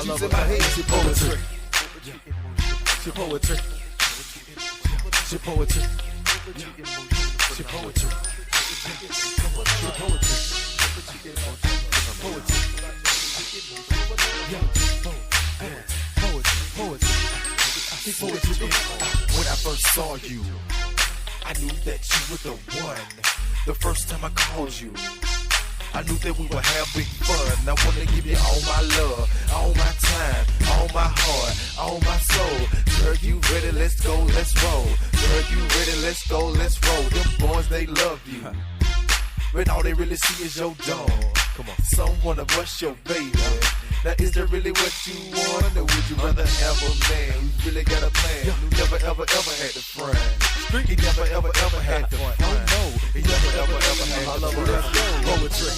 She's in my head, she poetry. She poetry. She poetry. She poetry. She poetry. Poetry. Poetry. When I first saw you, I knew that you were the one. The first time I called you, I knew that we would have big fun. I wanna give you all my love, all my time, all my heart, all my soul. Girl, you ready? Let's go, let's roll. Girl, you ready? Let's go, let's roll. Them boys, they love you, but all they really see is your dog. Come on, someone to bust your baby. Now is that really what you want, or would you rather have a man who's really got a plan, who never ever ever had to front? He never ever ever had to front. Oh no, he never ever ever had to front. Poetry.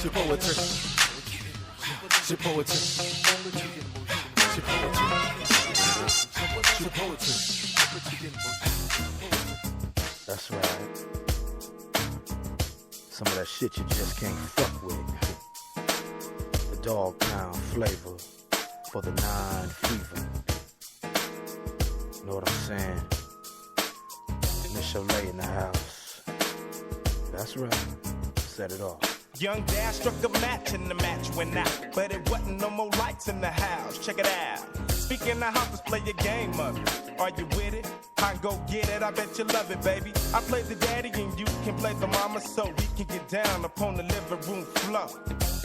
She poetry. She poetry. She poetry. She poetry. That's right. Some of that shit you just can't fuck with. The dog pound flavor for the 9 fever. Know what I'm saying? Miss Olay in the house. That's right. Set it off. Young Dad struck a match and the match went out, but it wasn't no more lights in the house. Check it out. Speaking of house, let's play a game of it. Are you with it? I go get it. I bet you love it, baby. I play the daddy and you can play the mama, so we can get down upon the living room floor.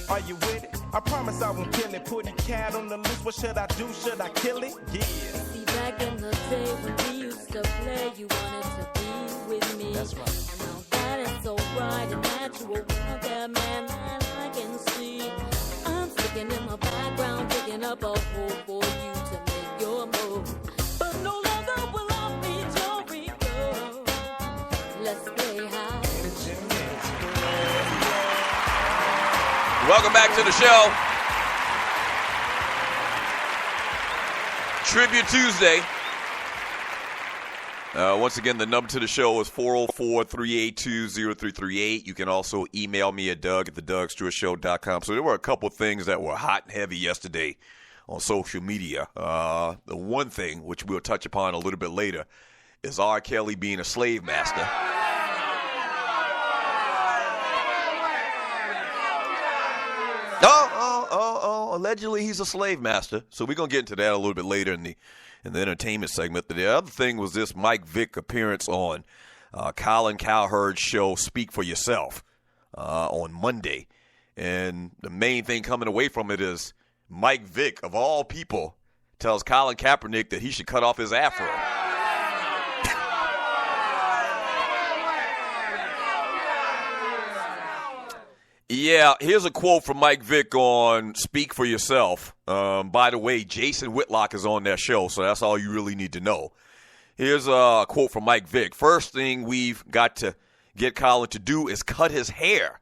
Are you with it? I promise I won't kill it. Put a cat on the loose. What should I do? Should I kill it? Yeah. See, back in the day when we used to play, you wanted to be with me. That's right. And now that is so right and natural. Want that man that I can see. I'm sticking in my background, picking up a hole for you to make your move. But no longer will I be your ego. Let's play high. Welcome back to the show. Tribute Tuesday. Once again, the number to the show is 404-382-0338. You can also email me at doug@thedugstewartshow.com. So there were a couple things that were hot and heavy yesterday on social media. The one thing, which we'll touch upon a little bit later, is R. Kelly being a slave master. Allegedly he's a slave master. So we're going to get into that a little bit later in the entertainment segment. The other thing was this Mike Vick appearance on Colin Cowherd's show, Speak for Yourself, on Monday. And the main thing coming away from it is Mike Vick, of all people, tells Colin Kaepernick that he should cut off his afro. Yeah, here's a quote from Mike Vick on Speak for Yourself. By the way, Jason Whitlock is on that show, so that's all you really need to know. Here's a quote from Mike Vick. First thing we've got to get Colin to do is cut his hair.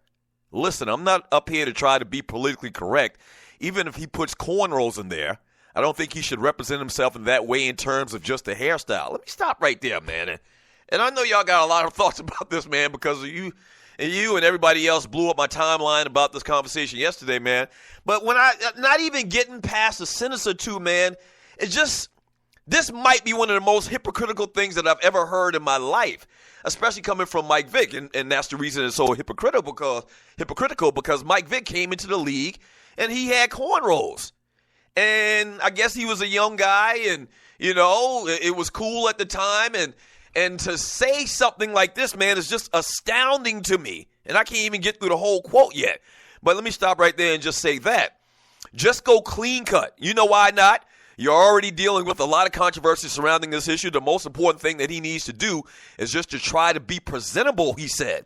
Listen, I'm not up here to try to be politically correct. Even if he puts cornrows in there, I don't think he should represent himself in that way in terms of just the hairstyle. Let me stop right there, man. And I know y'all got a lot of thoughts about this, man, because of you. And you and everybody else blew up my timeline about this conversation yesterday, man. But when not even getting past a sentence or two, man, it's just, this might be one of the most hypocritical things that I've ever heard in my life, especially coming from Mike Vick. And that's the reason it's so hypocritical because Mike Vick came into the league and he had cornrows. And I guess he was a young guy and, you know, it was cool at the time. And to say something like this, man, is just astounding to me. And I can't even get through the whole quote yet. But let me stop right there and just say that. Just go clean cut. You know why not? You're already dealing with a lot of controversy surrounding this issue. The most important thing that he needs to do is just to try to be presentable, he said.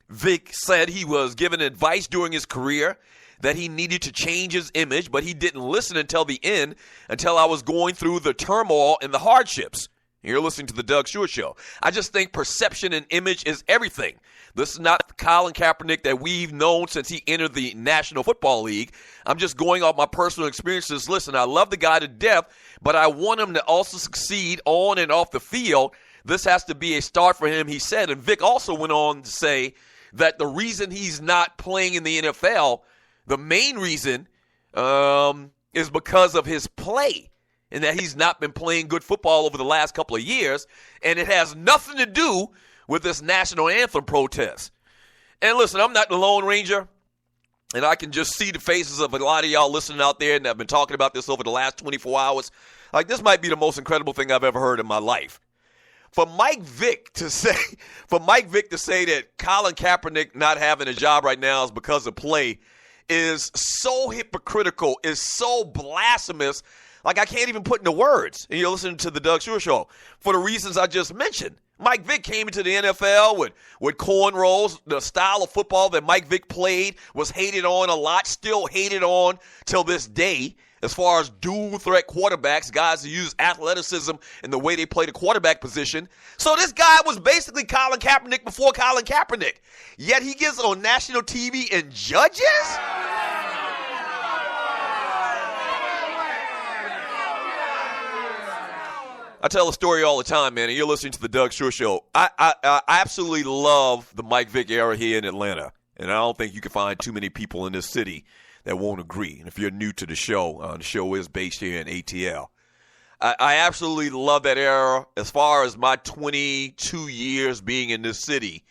Vick said he was given advice during his career that he needed to change his image, but he didn't listen until the end, until I was going through the turmoil and the hardships. You're listening to the Doug Stewart Show. I just think perception and image is everything. This is not the Colin Kaepernick that we've known since he entered the National Football League. I'm just going off my personal experiences. Listen, I love the guy to death, but I want him to also succeed on and off the field. This has to be a start for him, he said. And Vick also went on to say that the reason he's not playing in the NFL The main reason is because of his play and that he's not been playing good football over the last couple of years, and it has nothing to do with this national anthem protest. And listen, I'm not the Lone Ranger, and I can just see the faces of a lot of y'all listening out there and I've been talking about this over the last 24 hours. Like, this might be the most incredible thing I've ever heard in my life. For Mike Vick to say that Colin Kaepernick not having a job right now is because of play is so hypocritical, is so blasphemous, like I can't even put into words. And you're listening to the Doug Stewart Show for the reasons I just mentioned. Mike Vick came into the NFL with cornrows. The style of football that Mike Vick played was hated on a lot, still hated on till this day. As far as dual threat quarterbacks, guys who use athleticism in the way they play the quarterback position. So this guy was basically Colin Kaepernick before Colin Kaepernick. Yet he gets on national TV and judges? I tell a story all the time, man, and you're listening to the Doug Stewart Show. I absolutely love the Mike Vick era here in Atlanta, and I don't think you can find too many people in this city that won't agree. And if you're new to the show is based here in ATL. I absolutely love that era. As far as my 22 years being in this city,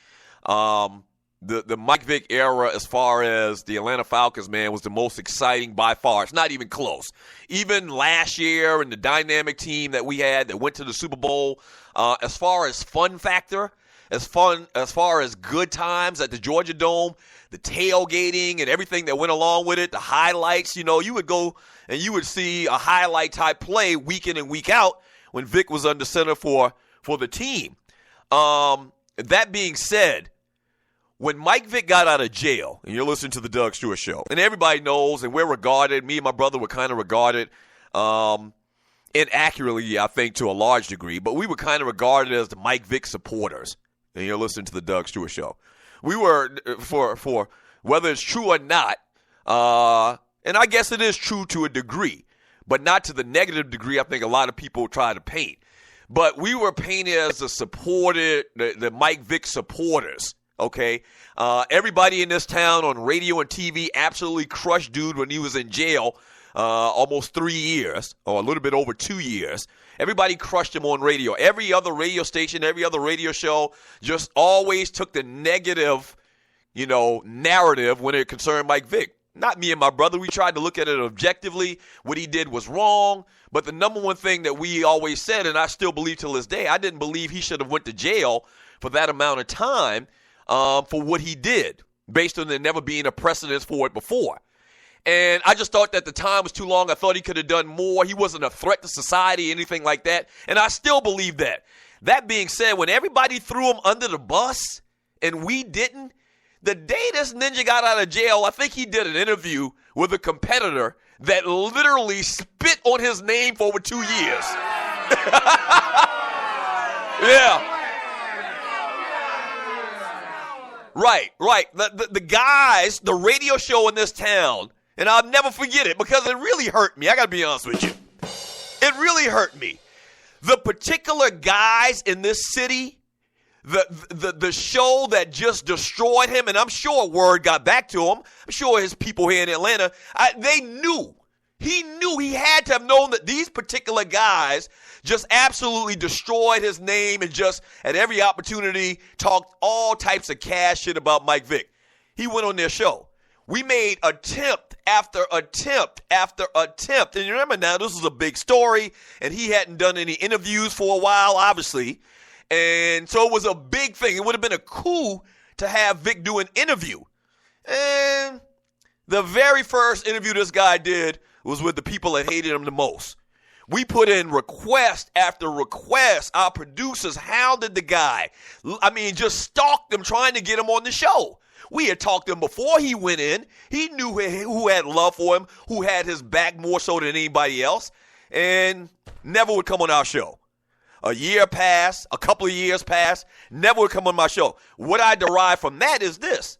the Mike Vick era, as far as the Atlanta Falcons, man, was the most exciting by far. It's not even close. Even last year and the dynamic team that we had that went to the Super Bowl, as far as fun factor, as far as good times at the Georgia Dome, the tailgating and everything that went along with it, the highlights, you would go and you would see a highlight type play week in and week out when Vick was under center for the team. That being said, when Mike Vick got out of jail, and you're listening to the Doug Stewart Show, and everybody knows, and we're regarded, me and my brother were kind of regarded, inaccurately, I think, to a large degree, but we were kind of regarded as the Mike Vick supporters. And you're listening to the Doug Stewart Show. We were, for whether it's true or not, and I guess it is true to a degree, but not to the negative degree I think a lot of people try to paint. But we were painted as the Mike Vick supporters, okay? Everybody in this town on radio and TV absolutely crushed dude when he was in jail almost 3 years, or a little bit over 2 years. Everybody crushed him on radio. Every other radio station, every other radio show just always took the negative, narrative when it concerned Mike Vick. Not me and my brother. We tried to look at it objectively. What he did was wrong. But the number one thing that we always said, and I still believe till this day, I didn't believe he should have went to jail for that amount of time for what he did, based on there never being a precedence for it before. And I just thought that the time was too long. I thought he could have done more. He wasn't a threat to society, anything like that. And I still believe that. That being said, when everybody threw him under the bus and we didn't, the day this ninja got out of jail, I think he did an interview with a competitor that literally spit on his name for over 2 years. Yeah. Right. The guys, the radio show in this town, and I'll never forget it because it really hurt me. I got to be honest with you. It really hurt me. The particular guys in this city, the show that just destroyed him, and I'm sure word got back to him. I'm sure his people here in Atlanta, they knew. He knew, he had to have known that these particular guys just absolutely destroyed his name and just at every opportunity talked all types of cash shit about Mike Vick. He went on their show. We made attempt after attempt after attempt. And you remember now, this was a big story, and he hadn't done any interviews for a while, obviously. And so it was a big thing. It would have been a coup to have Vick do an interview. And the very first interview this guy did was with the people that hated him the most. We put in request after request. Our producers hounded the guy. I mean, just stalked him, trying to get him on the show. We had talked to him before he went in. He knew who had love for him, who had his back more so than anybody else, and never would come on our show. A year passed, a couple of years passed, never would come on my show. What I derive from that is this,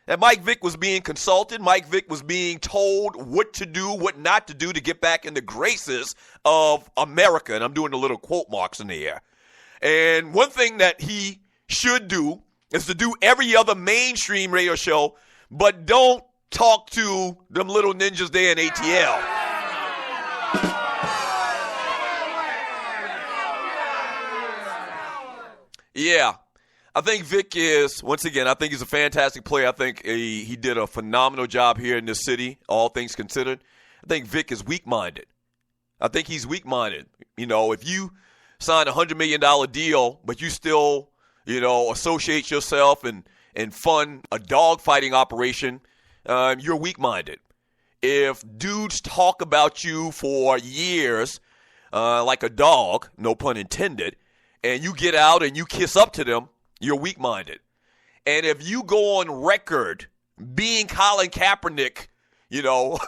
that Mike Vick was being consulted. Mike Vick was being told what to do, what not to do to get back in the graces of America. And I'm doing the little quote marks in the air. And one thing that he should do is to do every other mainstream radio show, but don't talk to them little ninjas there in ATL. Yeah. I think Vick is, once again, I think he's a fantastic player. I think he did a phenomenal job here in this city, all things considered. I think Vick is weak-minded. I think he's weak-minded. You know, if you sign a $100 million deal, but you still, you know, associate yourself and fund a dog-fighting operation, you're weak-minded. If dudes talk about you for years like a dog, no pun intended, and you get out and you kiss up to them, you're weak-minded. And if you go on record being Colin Kaepernick, you know,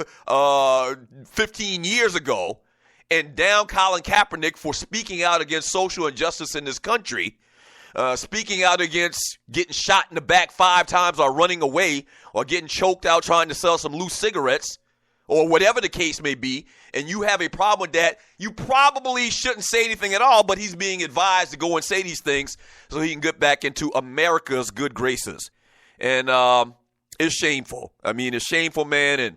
15 years ago, and down Colin Kaepernick for speaking out against social injustice in this country, speaking out against getting shot in the back 5 times or running away or getting choked out trying to sell some loose cigarettes or whatever the case may be, and you have a problem with that, you probably shouldn't say anything at all, but he's being advised to go and say these things so he can get back into America's good graces. And it's shameful. I mean, it's shameful, man, and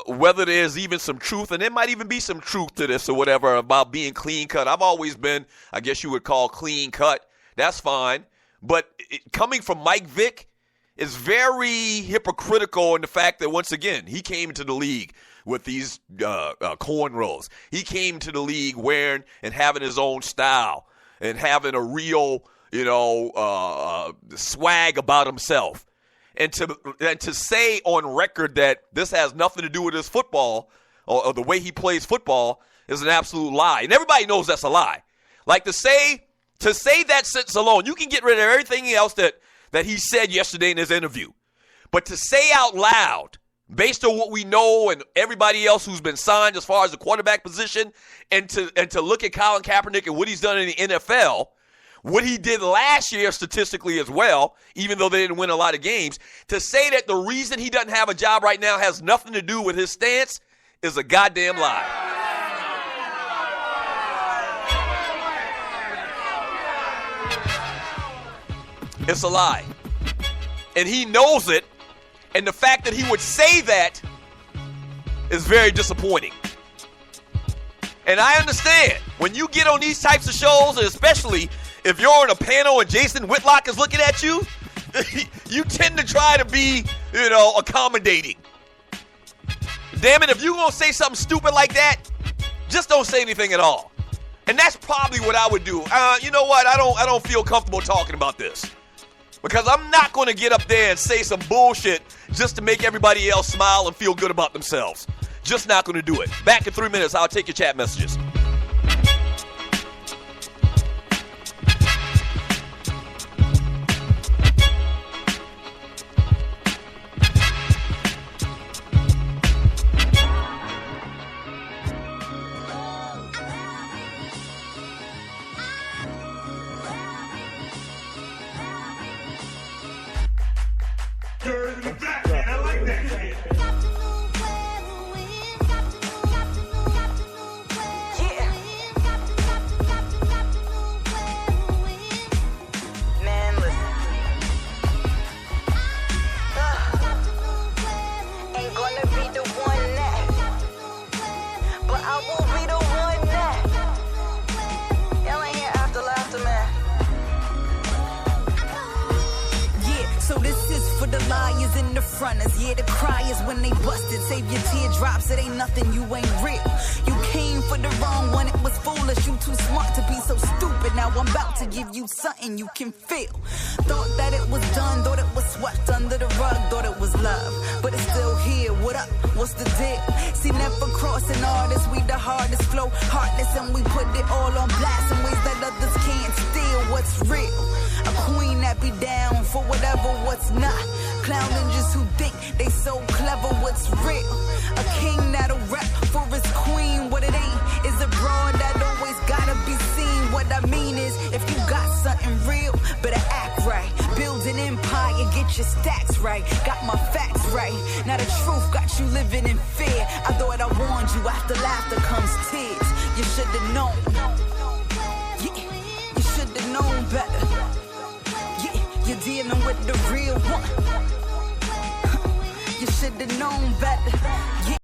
whether there's even some truth, and there might even be some truth to this or whatever about being clean cut. I've always been, I guess you would call clean cut. That's fine. But coming from Mike Vick is very hypocritical in the fact that, once again, he came into the league with these cornrows. He came to the league wearing and having his own style and having a real, you know, swag about himself. And to say on record that this has nothing to do with his football or the way he plays football is an absolute lie. And everybody knows that's a lie. Like to say that sentence alone, you can get rid of everything else that he said yesterday in his interview. But to say out loud, based on what we know and everybody else who's been signed as far as the quarterback position, and to look at Colin Kaepernick and what he's done in the NFL, what he did last year statistically as well, even though they didn't win a lot of games, to say that the reason he doesn't have a job right now has nothing to do with his stance is a goddamn lie. It's a lie. And he knows it. And the fact that he would say that is very disappointing. And I understand when you get on these types of shows, and especially if you're on a panel and Jason Whitlock is looking at you, you tend to try to be, you know, accommodating. Damn it, if you're going to say something stupid like that, just don't say anything at all. And that's probably what I would do. You know what? I don't feel comfortable talking about this. Because I'm not going to get up there and say some bullshit just to make everybody else smile and feel good about themselves. Just not going to do it. Back in 3 minutes, I'll take your chat messages. Yeah, the cry is when they busted. Save your teardrops, it ain't nothing, you ain't real. You came for the wrong one, it was foolish. You too smart to be so stupid. Now I'm about to give you something you can feel. Thought that it was done, thought it was swept under the rug, thought it was love. But it's still here, what up, what's the deal? See, never crossing artists, we the hardest flow, heartless, and we put it all on blast in ways that others can't steal. What's real? A queen that be down for whatever, what's not. Clown ninjas who think they so clever, what's real? A king that'll rap for his queen, what it ain't is a broad that always gotta be seen. What I mean is, if you got something real, better act right. Build an empire, get your stacks right. Got my facts right. Now the truth got you living in fear. I thought I warned you, after laughter comes tears. You should've known. Yeah, you should've known better. Yeah, you're dealing with the real one. You should've known better.